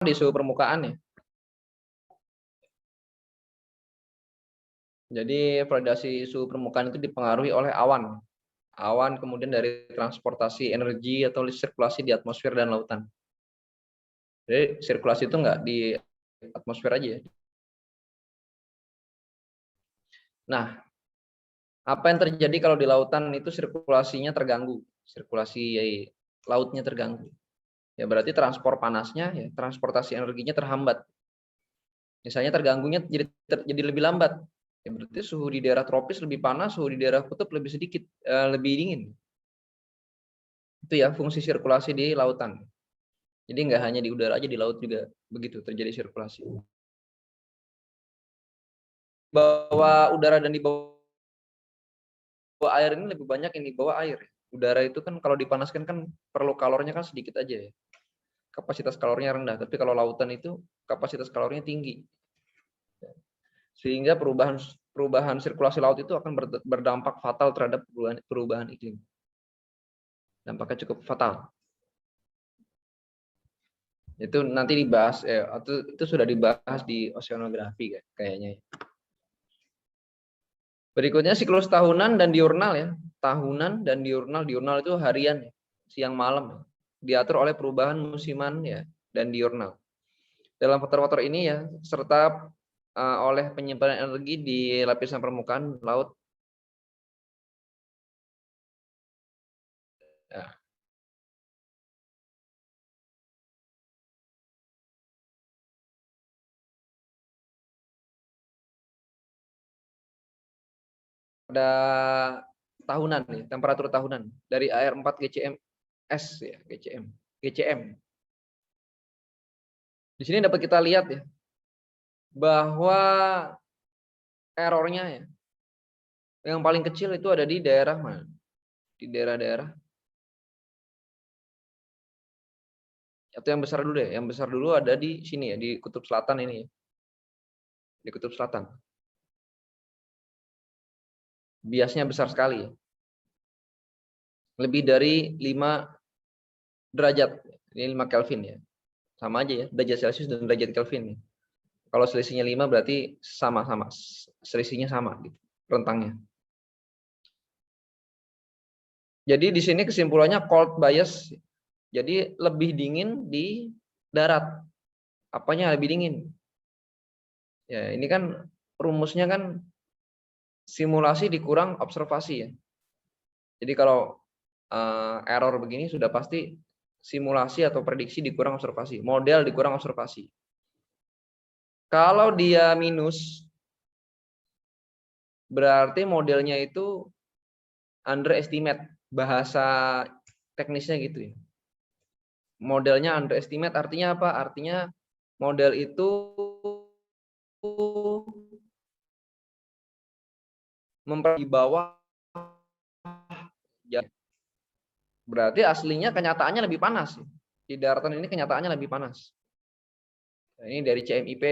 di suhu permukaan ya. Jadi variasi suhu permukaan itu dipengaruhi oleh awan. Awan kemudian dari transportasi energi atau sirkulasi di atmosfer dan lautan. Jadi sirkulasi itu enggak di atmosfer aja ya. Nah, apa yang terjadi kalau di lautan itu sirkulasinya terganggu, sirkulasi lautnya terganggu. Ya berarti transport panasnya, ya, transportasi energinya terhambat. Misalnya terganggunya jadi lebih lambat. Ya berarti suhu di daerah tropis lebih panas, suhu di daerah kutub lebih sedikit, lebih dingin. Itu ya fungsi sirkulasi di lautan. Jadi nggak hanya di udara aja, di laut juga begitu terjadi sirkulasi. Bahwa udara dan di bawah air ini lebih banyak ini bawah air. Udara itu kan kalau dipanaskan kan perlu kalornya kan sedikit aja ya. Kapasitas kalornya rendah, tapi kalau lautan itu kapasitas kalornya tinggi. Sehingga perubahan sirkulasi laut itu akan berdampak fatal terhadap perubahan iklim. Dampaknya cukup fatal. Itu nanti dibahas, atau itu sudah dibahas di oceanografi kayaknya. Berikutnya siklus tahunan dan diurnal ya. Tahunan dan diurnal itu harian ya, siang malam. Diatur oleh perubahan musiman ya dan diurnal. Dalam faktor-faktor ini ya serta oleh penyimpanan energi di lapisan permukaan laut. Ya. Pada tahunan ya, temperatur tahunan dari air 4 GCM S ya, GCM. Di sini dapat kita lihat ya bahwa errornya ya yang paling kecil itu ada di daerah mana? Di daerah-daerah atau yang besar dulu deh. Yang besar dulu ada di sini ya, di kutub selatan ini ya. Di kutub selatan. Biasnya besar sekali ya. Lebih dari 5 derajat. Ini 5 Kelvin ya. Sama aja ya, derajat Celcius dan derajat Kelvin ya. Kalau selisihnya 5 berarti sama-sama. Selisihnya sama gitu, rentangnya. Jadi di sini kesimpulannya cold bias. Jadi lebih dingin di darat. Apanya lebih dingin? Ya, ini kan rumusnya kan simulasi dikurang observasi ya. Jadi kalau error begini sudah pasti simulasi atau prediksi dikurang observasi, model dikurang observasi. Kalau dia minus, berarti modelnya itu underestimate, bahasa teknisnya gitu ya. Modelnya underestimate artinya apa? Artinya model itu di bawah, berarti aslinya kenyataannya lebih panas. Di daratan ini kenyataannya lebih panas. Nah, ini dari CMIP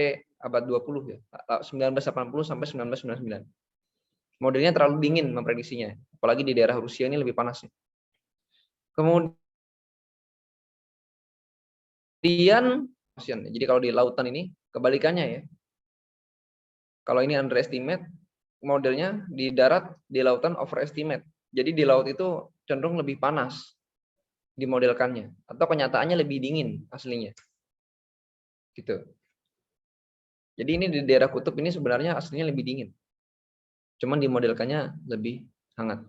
abad 20 ya, 1980 sampai 1999. Modelnya terlalu dingin memprediksinya, apalagi di daerah Rusia ini lebih panas. Kemudian, jadi kalau di lautan ini kebalikannya ya. Kalau ini underestimate, modelnya di darat, di lautan overestimate. Jadi di laut itu cenderung lebih panas dimodelkannya, atau kenyataannya lebih dingin aslinya. Gitu. Jadi ini di daerah kutub ini sebenarnya aslinya lebih dingin. Cuman dimodelkannya lebih hangat.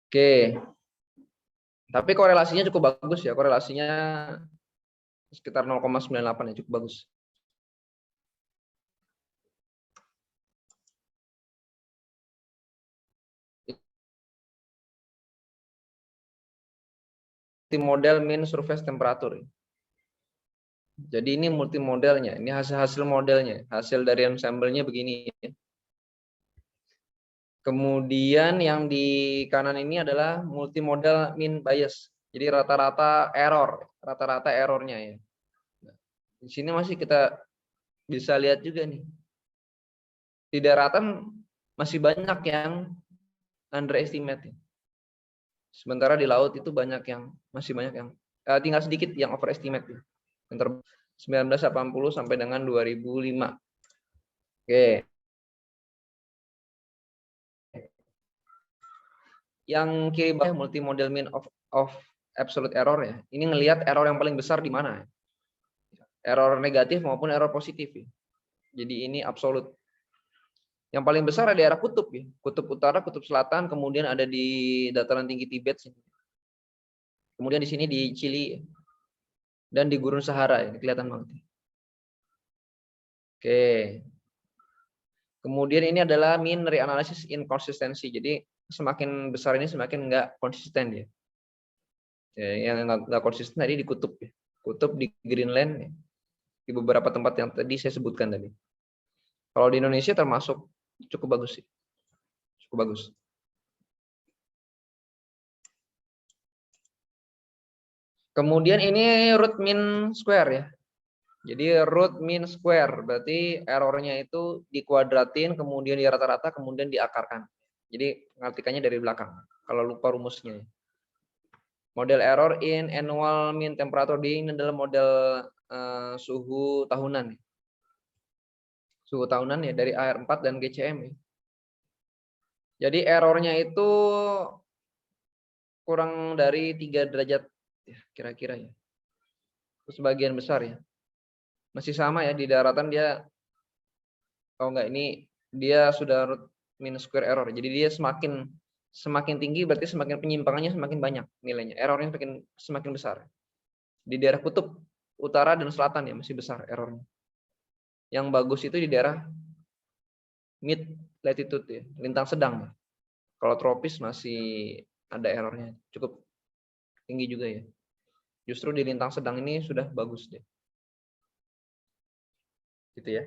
Oke. Tapi korelasinya cukup bagus ya, korelasinya sekitar 0,98 ya, cukup bagus. Multimodel mean surface temperature. Jadi ini multimodelnya, ini hasil modelnya, hasil dari ensemble-nya begini. Kemudian yang di kanan ini adalah multimodal mean bias. Jadi rata-rata errornya ya. Di sini masih kita bisa lihat juga nih. Di daratan masih banyak yang underestimate. Sementara di laut itu masih banyak yang tinggal sedikit yang overestimate ya. Yang 1980 sampai dengan 2005. Oke. Yang kiri bawah multimodal mean of absolute error ya. Ini ngelihat error yang paling besar di mana. Error negatif maupun error positif ya. Jadi ini absolut. Yang paling besar ada di daerah kutub ya. Kutub utara, kutub selatan, kemudian ada di dataran tinggi Tibet. Kemudian di sini di Chili dan di Gurun Sahara ya, kelihatan banget. Oke. Kemudian ini adalah mean reanalysis inconsistency. Jadi semakin besar ini semakin enggak konsisten ya. Yang enggak konsisten tadi di kutub ya. Kutub di Greenland ya. Di beberapa tempat yang tadi saya sebutkan tadi. Kalau di Indonesia termasuk cukup bagus sih. Cukup bagus. Kemudian ini root mean square ya. Jadi root mean square berarti errornya itu dikuadratin, kemudian di rata-rata, kemudian diakarkan. Jadi ngartikannya dari belakang. Kalau lupa rumusnya. Model error in annual mean temperature, ini adalah model suhu tahunan. Suhu tahunan ya dari AR4 dan GCM ya. Jadi errornya itu kurang dari 3 derajat ya kira-kira ya. Sebagian besar ya. Masih sama ya di daratan dia, enggak, ini dia sudah root mean square error. Jadi dia semakin tinggi berarti semakin penyimpangannya semakin banyak nilainya. Errornya semakin besar. Di daerah kutub utara dan selatan ya masih besar errornya. Yang bagus itu di daerah mid latitude ya, lintang sedang. Kalau tropis masih ada errornya cukup tinggi juga ya. Justru di lintang sedang ini sudah bagus deh. Gitu ya.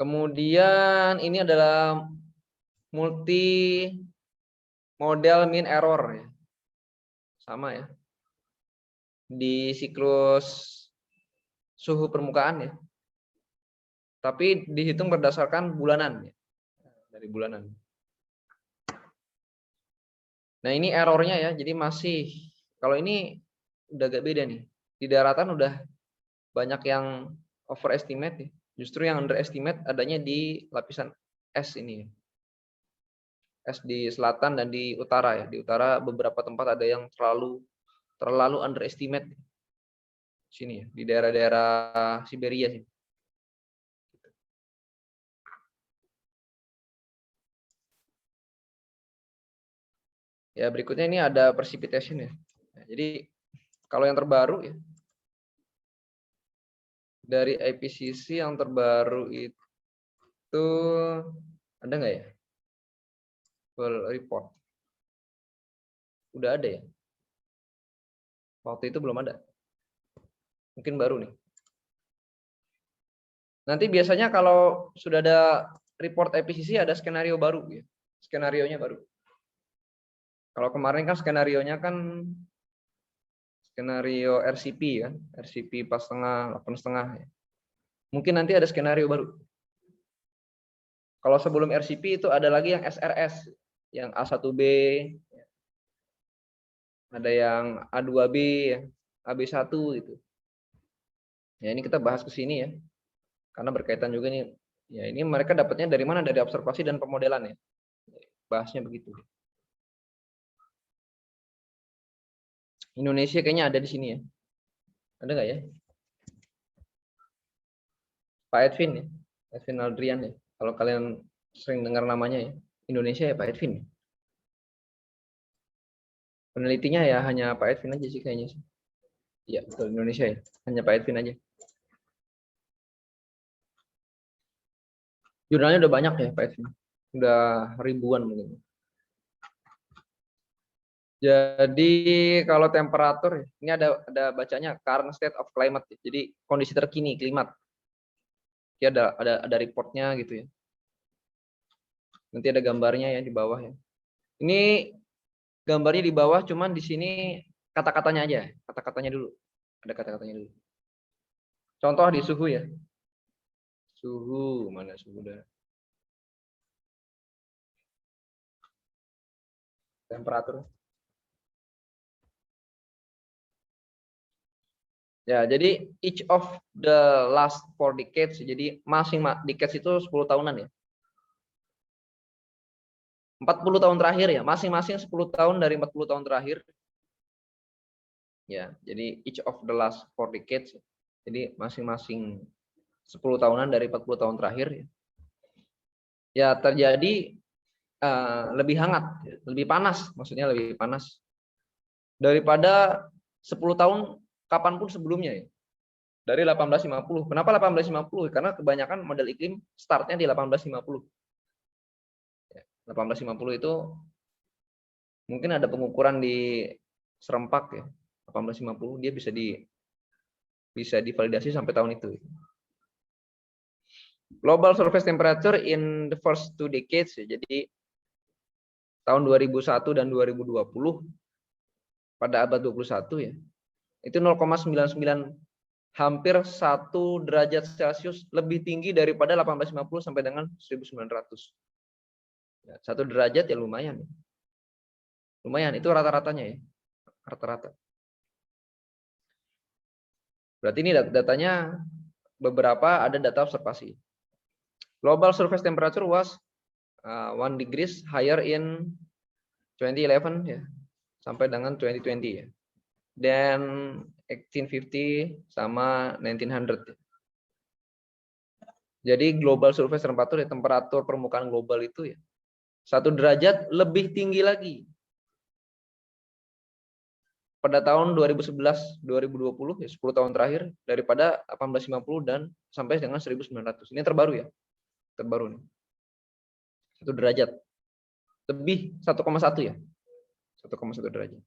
Kemudian ini adalah multi model mean error ya. Sama ya. Di siklus suhu permukaan ya. Tapi dihitung berdasarkan bulanan ya. Dari bulanan. Nah, ini errornya ya. Jadi masih kalau ini udah agak beda nih. Di daratan udah banyak yang overestimate ya. Justru yang underestimate adanya di lapisan es ini. Es di selatan dan di utara ya. Di utara beberapa tempat ada yang terlalu underestimate. Sini ya, di daerah-daerah Siberia sih. Ya, berikutnya ini ada precipitation ya. Nah, jadi kalau yang terbaru ya, dari IPCC yang terbaru itu ada nggak ya? Full report. Udah ada ya? Waktu itu belum ada. Mungkin baru nih. Nanti biasanya kalau sudah ada report IPCC ada skenario baru ya. Skenarionya baru. Kalau kemarin kan skenarionya kan skenario RCP ya, RCP 4,5, 8,5 ya. Mungkin nanti ada skenario baru. Kalau sebelum RCP itu ada lagi yang SRS, yang A1B, ada yang A2B, AB1 gitu. Ya ini kita bahas ke sini ya, karena berkaitan juga nih. Ya ini mereka dapatnya dari mana? Dari observasi dan pemodelan ya. Bahasnya begitu. Indonesia kayaknya ada di sini ya. Ada nggak ya? Pak Edwin ya, Edwin Aldrian ya. Kalau kalian sering dengar namanya ya, Indonesia ya Pak Edwin. Penelitinya ya hanya Pak Edwin aja sih kayaknya sih. Iya betul, Indonesia ya, hanya Pak Edwin aja. Jurnalnya udah banyak ya Pak Edwin, udah ribuan mungkin. Jadi kalau temperatur ini ada bacanya current state of climate. Jadi kondisi terkini klimat. Ya ada reportnya gitu ya. Nanti ada gambarnya ya di bawah ya. Ini gambarnya di bawah, cuman di sini kata-katanya aja, kata-katanya dulu. Ada kata-katanya dulu. Contoh di suhu ya. Suhu, mana suhu udah. Temperatur. Ya, jadi each of the last 4 decades, jadi masing decades itu 10 tahunan ya. 40 tahun terakhir ya, masing-masing 10 tahun dari 40 tahun terakhir. Ya, jadi each of the last 4 decades. Jadi masing-masing 10 tahunan dari 40 tahun terakhir ya. Ya, terjadi lebih hangat, lebih panas, maksudnya lebih panas daripada 10 tahun kapanpun sebelumnya ya. Dari 1850. Kenapa 1850? Karena kebanyakan model iklim startnya di 1850. 1850 itu mungkin ada pengukuran di Serempak ya. 1850 dia bisa divalidasi sampai tahun itu. Global surface temperature in the first 2 decades ya. Jadi tahun 2001 dan 2020 pada abad 21 ya. Itu 0,99 hampir 1 derajat Celcius lebih tinggi daripada 1850 sampai dengan 1900. Ya, 1 derajat ya lumayan. Lumayan, itu rata-ratanya ya. Rata-rata. Berarti ini datanya beberapa ada data observasi. Global surface temperature was 1 degrees higher in 2011 ya, sampai dengan 2020 ya. Dan 1850 sama 1900 ya. Jadi global surface temperature ya, temperatur permukaan global itu ya 1 derajat lebih tinggi lagi pada tahun 2011-2020 ya 10 tahun terakhir daripada 1850 dan sampai dengan 1900. Ini terbaru ya. Terbaru nih. 1 derajat. Lebih 1,1 ya. 1,1 derajat.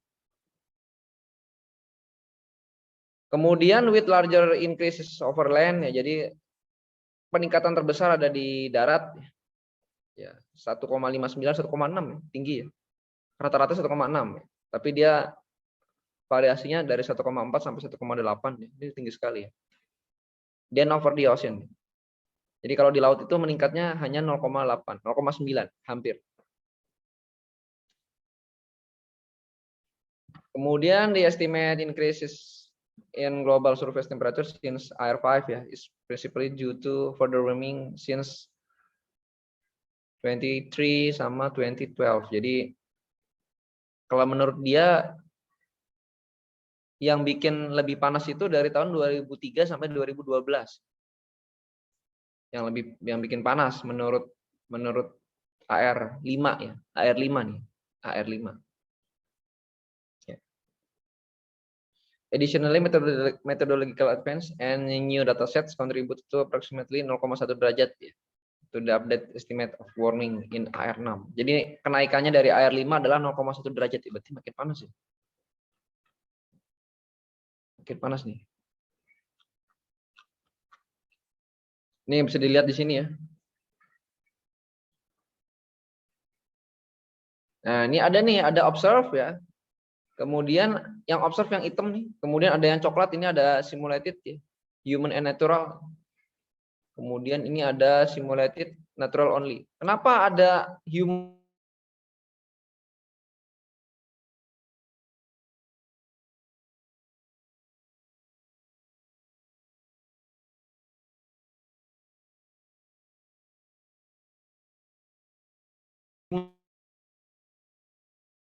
Kemudian with larger increases over land ya, jadi peningkatan terbesar ada di darat ya. 1,59 1,6 ya, tinggi ya. Rata-rata 1,6 ya. Tapi dia variasinya dari 1,4 sampai 1,8 ya. Ini tinggi sekali ya. Then over the ocean. Jadi kalau di laut itu meningkatnya hanya 0,8, 0,9 hampir. Kemudian the estimate increases in global surface temperature since AR5 ya is principally due to further warming since 23 sama 2012. Jadi kalau menurut dia yang bikin lebih panas itu dari tahun 2003 sampai 2012. Yang bikin panas menurut AR5 ya. AR5 nih. AR5. Additionally, methodological advance and new data sets contribute to approximately 0,1 derajat ya, to the update estimate of warming in AR6. Jadi kenaikannya dari AR5 adalah 0,1 derajat, ya, berarti makin panas ya. Makin panas nih. Ini bisa dilihat di sini ya. Nah, ini ada observe ya. Kemudian yang observe yang hitam nih, kemudian ada yang coklat, ini ada simulated ya, human and natural. Kemudian ini ada simulated natural only. Kenapa ada human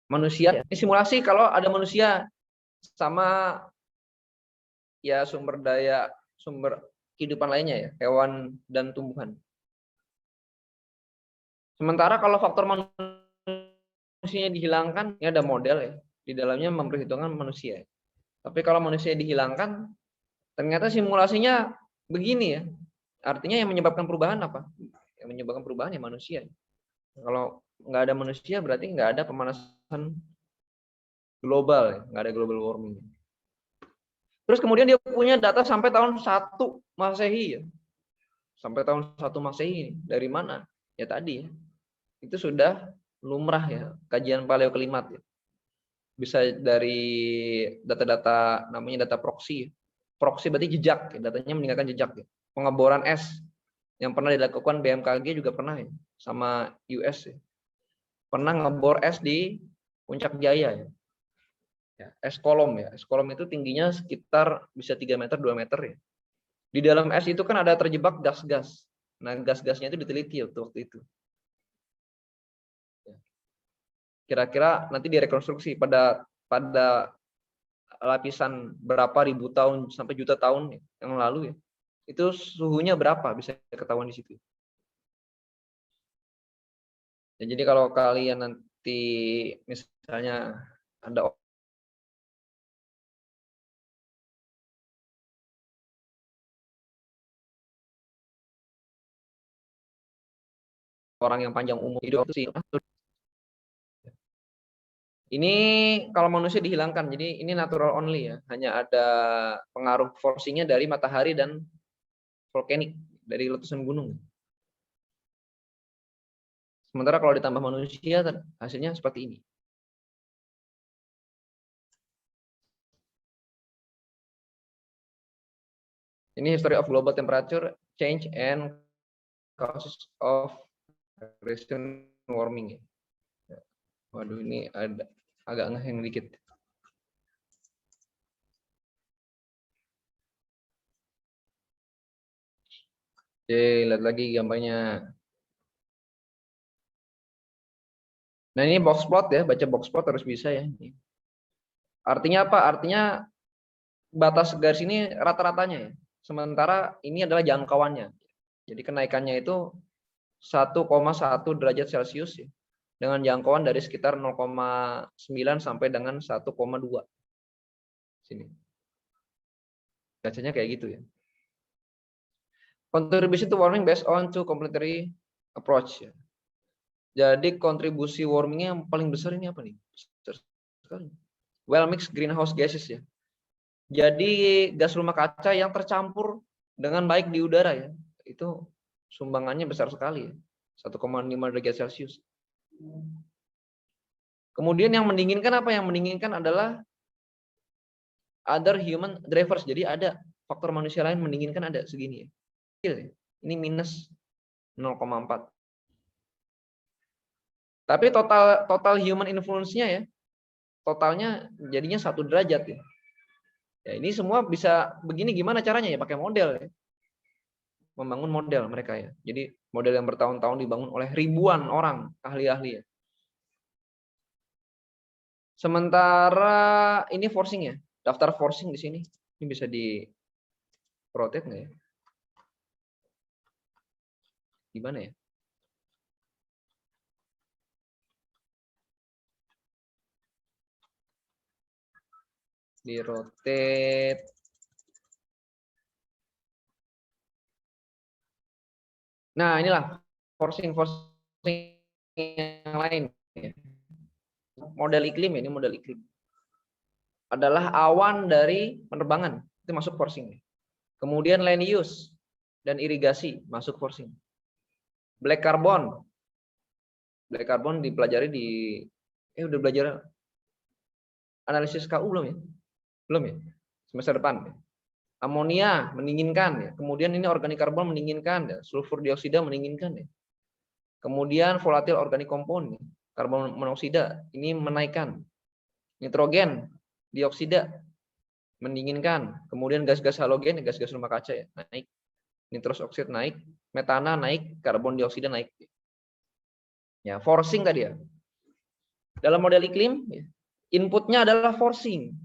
manusia? Ini simulasi kalau ada manusia sama ya sumber kehidupan lainnya ya, hewan dan tumbuhan. Sementara kalau faktor manusianya dihilangkan, ini ada model ya, di dalamnya memperhitungkan manusia. Tapi kalau manusia dihilangkan, ternyata simulasinya begini ya. Artinya yang menyebabkan perubahan apa? Yang menyebabkan perubahan ya manusia. Kalau nggak ada manusia berarti nggak ada pemanasan global ya, nggak ada global warming. Terus kemudian dia punya data sampai tahun 1 Masehi ya. Sampai tahun 1 Masehi. Dari mana? Ya tadi ya. Itu sudah lumrah ya, kajian paleoklimat ya. Bisa dari data-data namanya data proxy. Proxy berarti jejak, ya. Datanya meninggalkan jejak ya. Pengeboran es yang pernah dilakukan BMKG juga pernah ya, sama US ya. Pernah ngebor es di Puncak Jaya ya. Ya, es kolom ya. Es kolom itu tingginya sekitar bisa 3 meter, 2 meter ya. Di dalam es itu kan ada terjebak gas-gas. Nah, gas-gasnya itu diteliti waktu itu. Kira-kira nanti direkonstruksi pada lapisan berapa ribu tahun sampai juta tahun yang lalu ya. Itu suhunya berapa bisa ketahuan di situ. Ya, jadi kalau kalian nanti misalnya ada orang yang panjang umur hidup sih. Ini kalau manusia dihilangkan, jadi ini natural only ya. Hanya ada pengaruh forcingnya dari matahari dan volkanik dari letusan gunung. Sementara kalau ditambah manusia, hasilnya seperti ini. Ini history of global temperature change and causes of recent warming. Waduh, ini ada agak ngehang dikit. Oke, lihat lagi gambarnya. Nah, ini box plot ya, baca box plot harus bisa ya. Artinya apa? Artinya batas garis ini rata-ratanya ya. Sementara ini adalah jangkauannya. Jadi kenaikannya itu 1,1 derajat Celcius ya. Dengan jangkauan dari sekitar 0,9 sampai dengan 1,2. Sini. Bacanya kayak gitu ya. Contribution to warming based on two complementary approach ya. Jadi kontribusi warmingnya yang paling besar ini apa nih? Besar sekali. Well mixed greenhouse gases ya. Jadi gas rumah kaca yang tercampur dengan baik di udara ya. Itu sumbangannya besar sekali ya. 1,5 derajat Celcius. Kemudian yang mendinginkan apa? Yang mendinginkan adalah other human drivers. Jadi ada faktor manusia lain mendinginkan ada segini ya. Ini minus 0,4. Tapi total human influence-nya ya, totalnya jadinya 1 derajat ya. Ya ini semua bisa begini gimana caranya ya? Pakai model ya. Membangun model mereka ya. Jadi model yang bertahun-tahun dibangun oleh ribuan orang ahli-ahli ya. Sementara ini forcing ya. Daftar forcing di sini. Ini bisa di rotate nggak ya? Gimana ya? Di rotate. Nah, inilah forcing yang lain. Model iklim ini model iklim. Adalah awan dari penerbangan. Itu masuk forcing. Kemudian land use dan irigasi masuk forcing. Black carbon. Black carbon dipelajari di udah belajar analisis KU belum ya? Belum ya? Semester depan. Amonia mendinginkan ya. Kemudian ini organik karbon mendinginkan ya. Sulfur dioksida mendinginkan ya. Kemudian volatil organik compound ya. Karbon monoksida ini menaikkan. Nitrogen dioksida mendinginkan. Kemudian gas-gas halogen, gas-gas rumah kaca ya, naik. Nitrous oxide naik, metana naik, karbon dioksida naik. Ya, forcing tadi ya. Dalam model iklim, inputnya adalah forcing.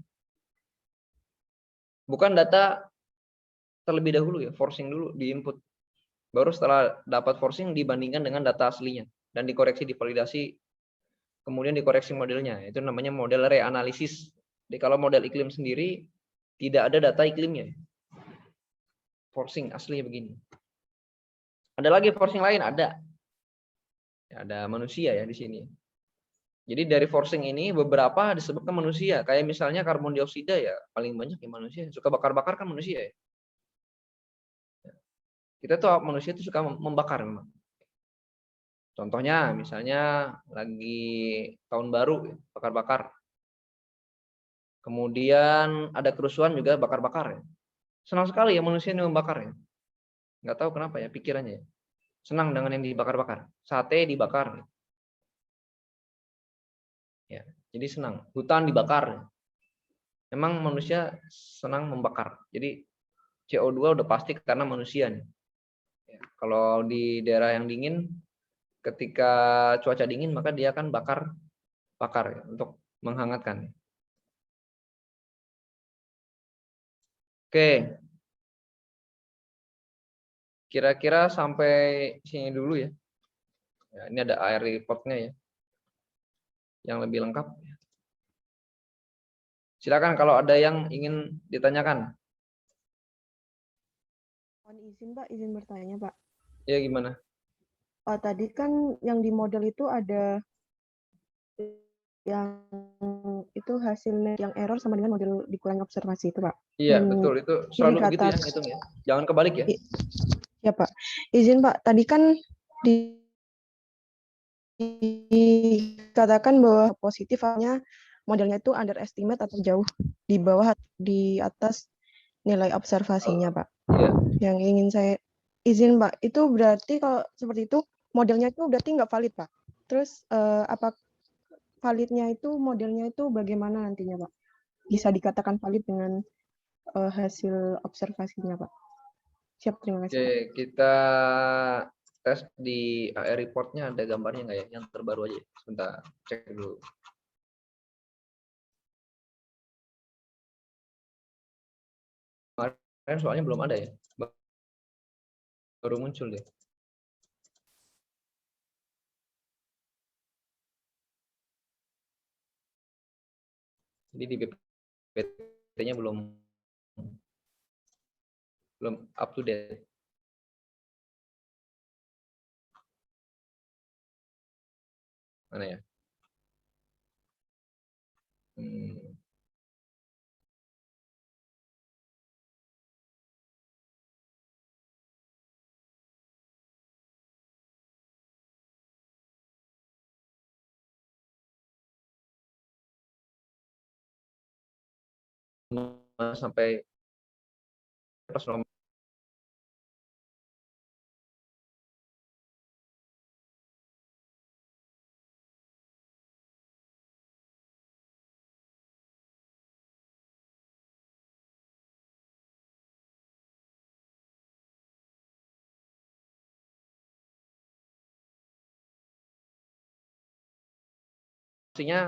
Bukan data terlebih dahulu ya, forcing dulu di input. Baru setelah dapat forcing dibandingkan dengan data aslinya dan dikoreksi, divalidasi, kemudian dikoreksi modelnya. Itu namanya model reanalisis. Jadi kalau model iklim sendiri tidak ada data iklimnya. Forcing asli begini. Ada lagi forcing lain? Ada. Ada manusia ya di sini. Jadi dari forcing ini beberapa disebabkan manusia. Kayak misalnya karbon dioksida ya paling banyak ya manusia. Suka bakar-bakar kan manusia ya. Kita tuh manusia itu suka membakar memang. Contohnya misalnya lagi tahun baru bakar-bakar. Kemudian ada kerusuhan juga bakar-bakar ya. Senang sekali ya manusia ini membakar ya. Nggak tahu kenapa ya pikirannya ya. Senang dengan yang dibakar-bakar. Sate dibakar. Ya, jadi senang. Hutan dibakar. memang manusia senang membakar. Jadi CO2 udah pasti karena manusia nih. Kalau di daerah yang dingin, ketika cuaca dingin maka dia akan bakar ya, untuk menghangatkan. Oke, kira-kira sampai sini dulu ya. Ini ada air report-nya ya, yang lebih lengkap. Silakan kalau ada yang ingin ditanyakan. Mohon izin Pak, izin bertanya Pak. Ya gimana? Tadi kan yang di model itu ada yang itu hasilnya yang error sama dengan model dikurangi observasi itu Pak. Iya betul, itu selalu begitu ya hitung ya. Jangan kebalik ya. Ya Pak, izin Pak. Tadi kan dikatakan bahwa positif hanya modelnya itu underestimate atau jauh di bawah di atas nilai observasinya Pak. Iya. Yang ingin saya izin Pak, itu berarti kalau seperti itu modelnya itu berarti nggak valid Pak. Terus apa validnya itu modelnya itu bagaimana nantinya Pak? Bisa dikatakan valid dengan hasil observasinya Pak. Siap, terima kasih. Oke, kita tes di AR report-nya ada gambarnya nggak ya? Yang terbaru aja. Sebentar, cek dulu. Kemarin soalnya belum ada ya. Baru muncul deh. Jadi di BPT-nya belum up to date. Mana ya? Sampai pas nomor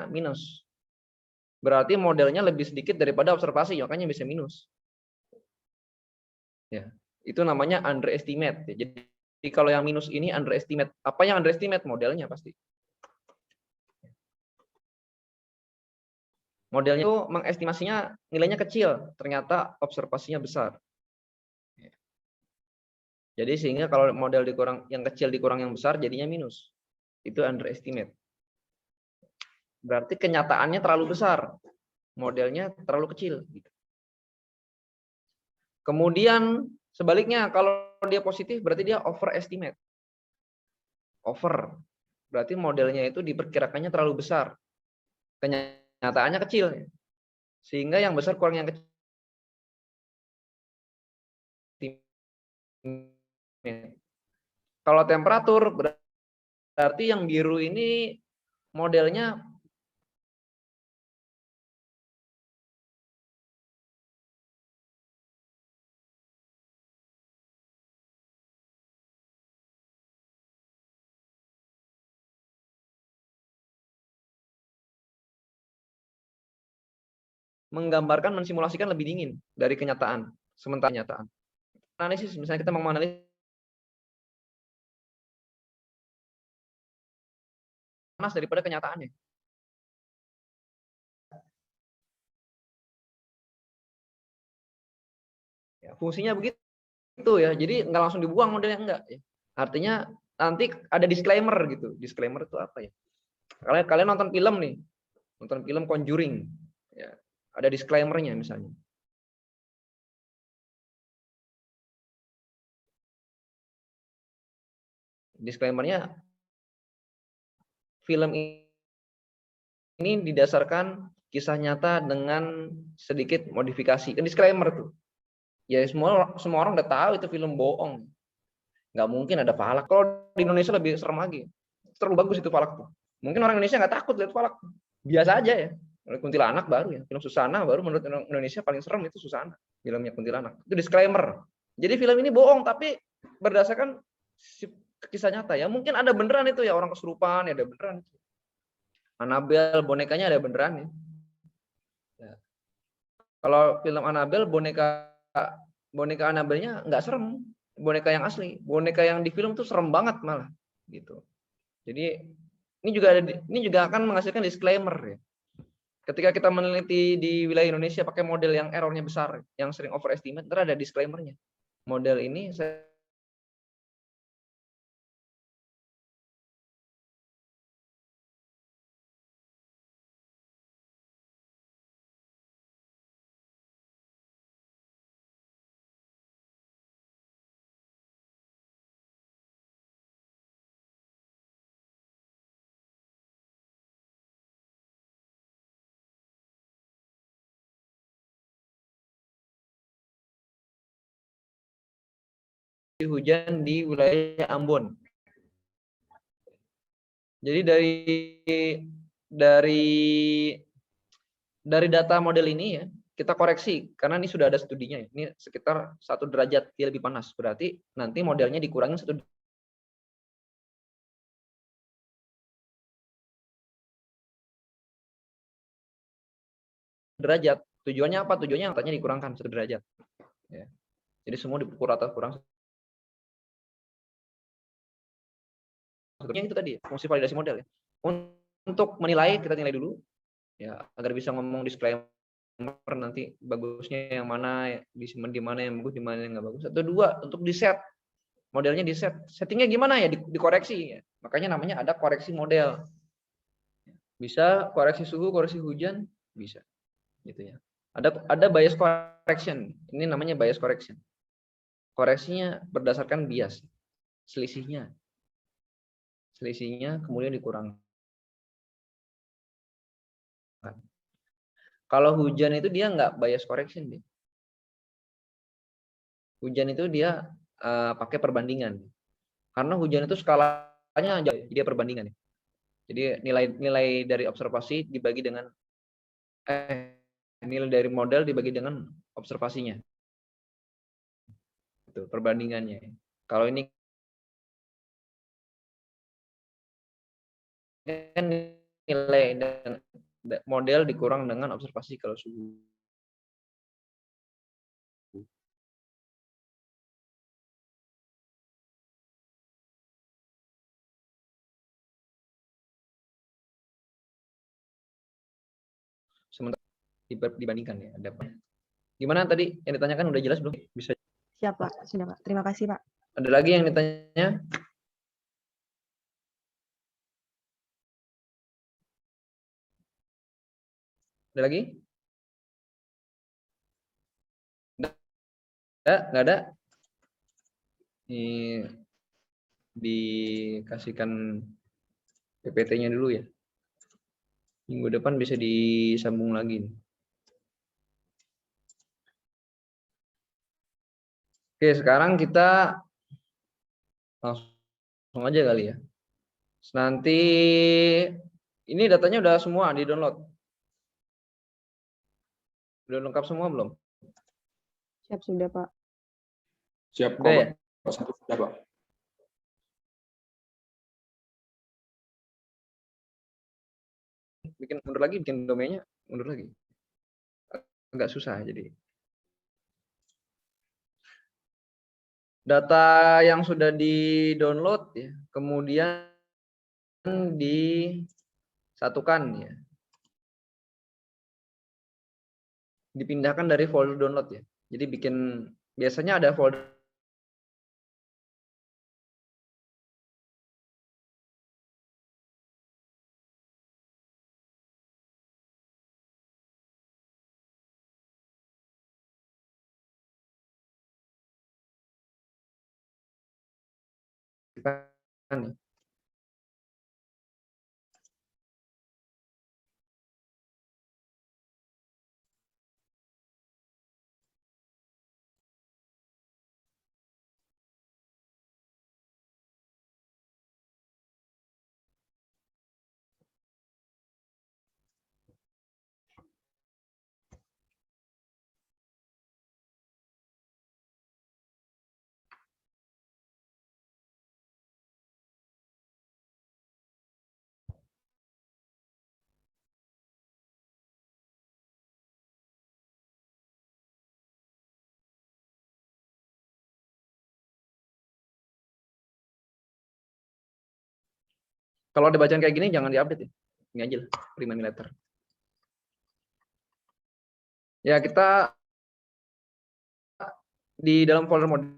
minus. Berarti modelnya lebih sedikit daripada observasi, makanya bisa minus. Ya, itu namanya underestimate. Jadi kalau yang minus ini underestimate. Apa yang underestimate? Modelnya pasti. Modelnya itu mengestimasinya nilainya kecil, ternyata observasinya besar. Jadi sehingga kalau model dikurang yang kecil dikurang yang besar jadinya minus. Itu underestimate. Berarti kenyataannya terlalu besar. Modelnya terlalu kecil. Kemudian sebaliknya kalau dia positif berarti dia overestimate. Over. Berarti modelnya itu diperkirakannya terlalu besar. Kenyataannya kecil. Sehingga yang besar kurang yang kecil. Kalau temperatur berarti yang biru ini modelnya menggambarkan, mensimulasikan lebih dingin dari kenyataan, sementara kenyataan. Analisis, misalnya kita mau menganalisis panas daripada kenyataannya. Ya, fungsinya begitu ya, jadi nggak langsung dibuang modelnya, enggak. Artinya nanti ada disclaimer gitu. Disclaimer itu apa ya? Kalian nonton film nih, nonton film Conjuring, ya, ada disclaimernya misalnya. Disclaimernya, film ini didasarkan kisah nyata dengan sedikit modifikasi. Kan disclaimer tuh. Ya semua orang udah tahu itu film bohong. Nggak mungkin ada falak. Kalau di Indonesia lebih serem lagi. Terlalu bagus itu falak tuh. Mungkin orang Indonesia nggak takut lihat falak. Biasa aja ya. Kuntilanak baru ya, film Susana baru menurut Indonesia paling serem itu Susana, filmnya Kuntilanak. Itu disclaimer. Jadi film ini bohong tapi berdasarkan kisah nyata ya. Mungkin ada beneran itu ya, orang kesurupan ya, ada beneran. Annabelle bonekanya ada beneran ya. Ya. Kalau film Annabelle boneka Annabelle-nya nggak serem, boneka yang asli. Boneka yang di film tuh serem banget malah gitu. Jadi ini juga akan menghasilkan disclaimer ya. Ketika kita meneliti di wilayah Indonesia pakai model yang errornya besar, yang sering overestimate, ntar ada disclaimer-nya. Model ini saya hujan di wilayah Ambon. Jadi dari data model ini ya, kita koreksi karena ini sudah ada studinya ya. Ini sekitar 1 derajat dia lebih panas. Berarti nanti modelnya dikurangin 1 derajat. Tujuannya apa? Tujuannya katanya dikurangkan 1 derajat. Ya. Jadi semua dipukul rata kurang. Sebetulnya itu tadi fungsi validasi model ya. Untuk menilai kita nilai dulu ya agar bisa ngomong disclaimer nanti bagusnya yang mana, disimpan di mana yang bagus, di mana yang nggak bagus. Atau 2 untuk di set modelnya, di set settingnya gimana ya, dikoreksi ya. Makanya namanya ada koreksi model. Bisa koreksi suhu, koreksi hujan bisa gitu ya. Ada bias correction, ini namanya bias correction. Koreksinya berdasarkan bias, selisihnya kemudian dikurangkan. Kalau hujan itu dia nggak bias correction dia. Hujan itu dia pakai perbandingan. Karena hujan itu skalanya dia perbandingan. Jadi nilai dari observasi dibagi dengan nilai dari model dibagi dengan observasinya. Itu perbandingannya. Kalau ini kan nilai model dikurang dengan observasi kalau suhu. Sementara dibandingkan ya. Gimana tadi yang ditanyakan udah jelas belum? Bisa. Siap, Pak. Sudah, Pak. Terima kasih, Pak. Ada lagi yang ditanya? Ada lagi? Nggak ada? Ini dikasihkan PPT-nya dulu ya. Minggu depan bisa disambung lagi. Oke, sekarang kita langsung aja kali ya. Nanti ini datanya udah semua di-download. Udah lengkap semua belum? Siap, sudah, Pak. Siap, Udah ya? Pak. Satu sudah, Pak. Mundur lagi, bikin domainnya mundur lagi. Agak susah jadi. Data yang sudah di-download ya, kemudian disatukan ya. Dipindahkan dari folder download ya. Jadi biasanya ada folder nih. Kalau ada bacaan kayak gini jangan diupdate ya. Ini aja lah, remind letter. Ya, kita di dalam folder model